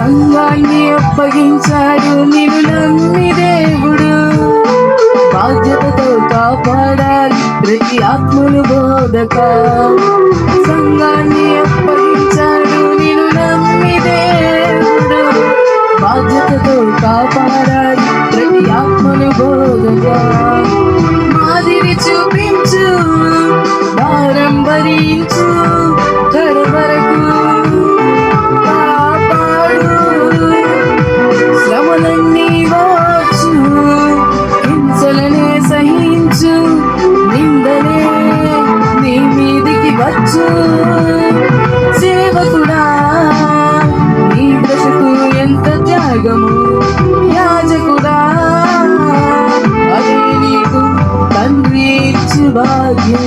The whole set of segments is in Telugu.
సంఘాన్ని అప్పగించాడు నిన్ను నమ్మి దేవుడు. బాధ్యతతో కాపాడాలి ప్రతి ఆత్మను బోధక. సంఘాన్ని అప్పగించాడు నిన్ను నమ్మి దేవుడు. బాధ్యతతో కాపాడాలి ప్రతి ఆత్మను బోధక. మాదిరి చూపించు, భారం భరించు, కడవరకు కాపాడు. శ్రమలన్నీ వచ్చు, హింసలనే సహించు, నిందలే నీ మీదికి వచ్చు. సేవకుడా నీ దశకు ఎంత త్యాగము, యాజకుడా అదే నీకు తండ్రి ఇచ్చు భాగ్యం.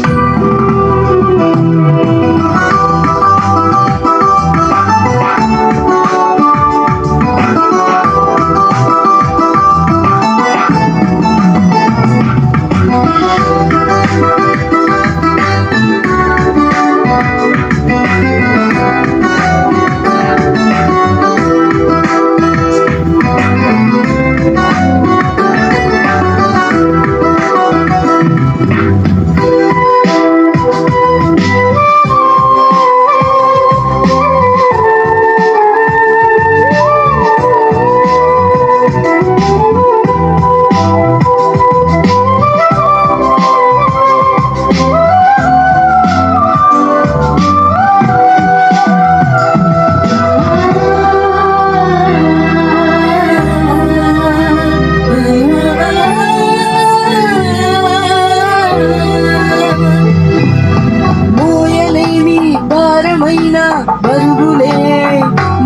బరువులే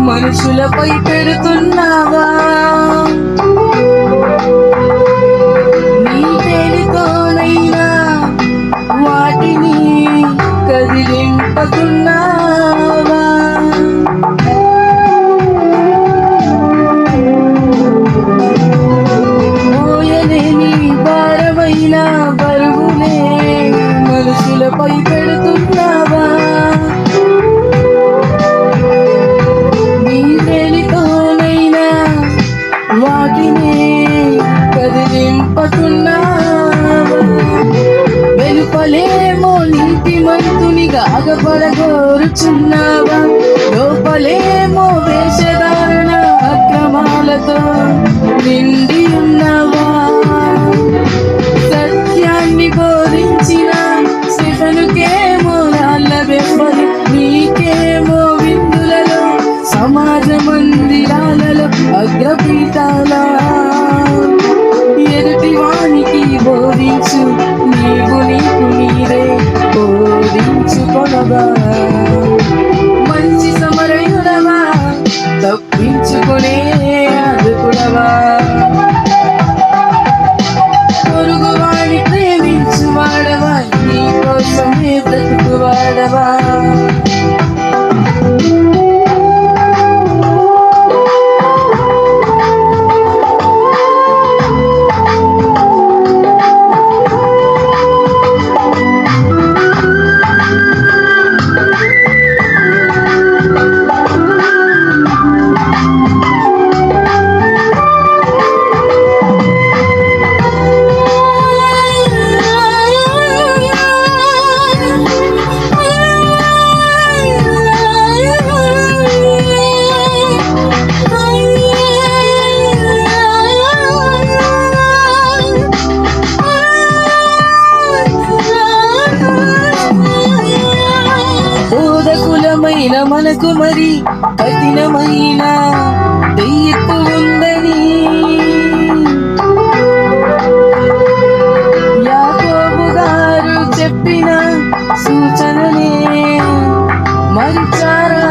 మనుషులపై పెడుతున్నావా? నీ పేరుతోనైనా వాటిని కదిలింపకున్నావా? మోయలేని భారమైన బరువులే మనుషులపై పెడుతున్నావా? వాటిని కదిలింపకున్నావా? వెలుపలేమో నీతిమంతునిగా అగపడగోరుచున్నావా? లోపలేమో వేషధారణ అక్రమాలతో నిండి ఉన్నావా? సత్యాన్ని బోధించిన శివనుకేమో రాళ్ళ వెంబడి, నీకేమో విందులలో సమాజ మందిరాలలో అగ్రపీఠాల. ఎదుటి వానికి బోధించు, నీవు నీకు నీరే బోధించుకొనవా? మంచి సమరయుడవా, తప్పించుకునే అదుకుడవా? పొరుగువాడిని ప్రేమించు వాడవా, నీ కోసమే బ్రతుకు వాడవా? మనకు మరి కఠినమైన తీర్పు ఉందని యాకోబు గారు చెప్పిన సూచననే మరిచారా?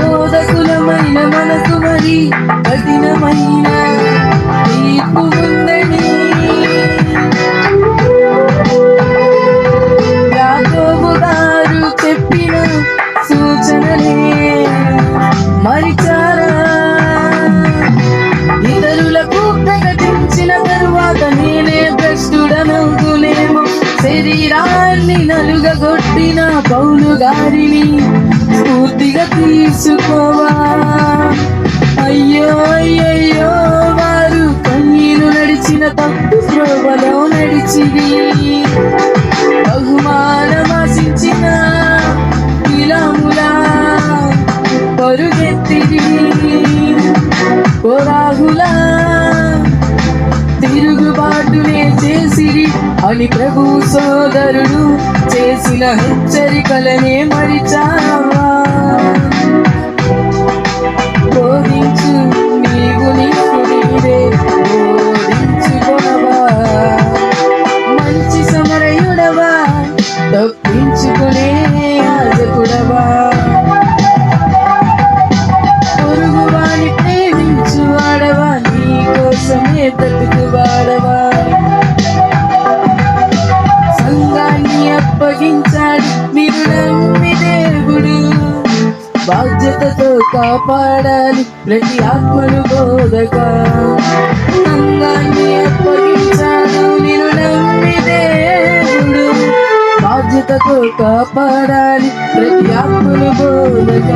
బోధకులమైన మనకు మరి కఠినమైన తీర్పు ఉందని యాకోబు గారు నన్ని నలుగగొట్టిన పౌలు గారిని స్ఫూర్తిగా తీసుకోవా. అయ్యో అయ్యయ్యో వారు కన్నీరు నడిచిన తప్పు త్రోవలో నడిచిది. బహుమానమాశించిన ఇలాములా పరుగెత్తిది. కోరాహులా తిరుగుబాటునే చేసిరి అని ప్రభు సోదరుడు చేసిన హెచ్చరికలనే మరిచావా. బోధించు నీవు నీవే బోధించుకొనవా. మంచి సమరయుడవా తప్పించుకునే యాజకుడవా. పొరుగువాని ప్రేమించు వాడవా, నీ కోసమే బ్రతుకు వాడవా. సంఘాన్ని అప్పగించాడు మీరు నమ్మి దేవుడు. బాధ్యతతో కాపాడాలి ప్రతి ఆత్మను బోధక. సంఘాన్ని అప్పగించాడు నేను నమ్మి దేవుడు. బాధ్యతతో కాపాడాలి ప్రతి ఆత్మను బోధక.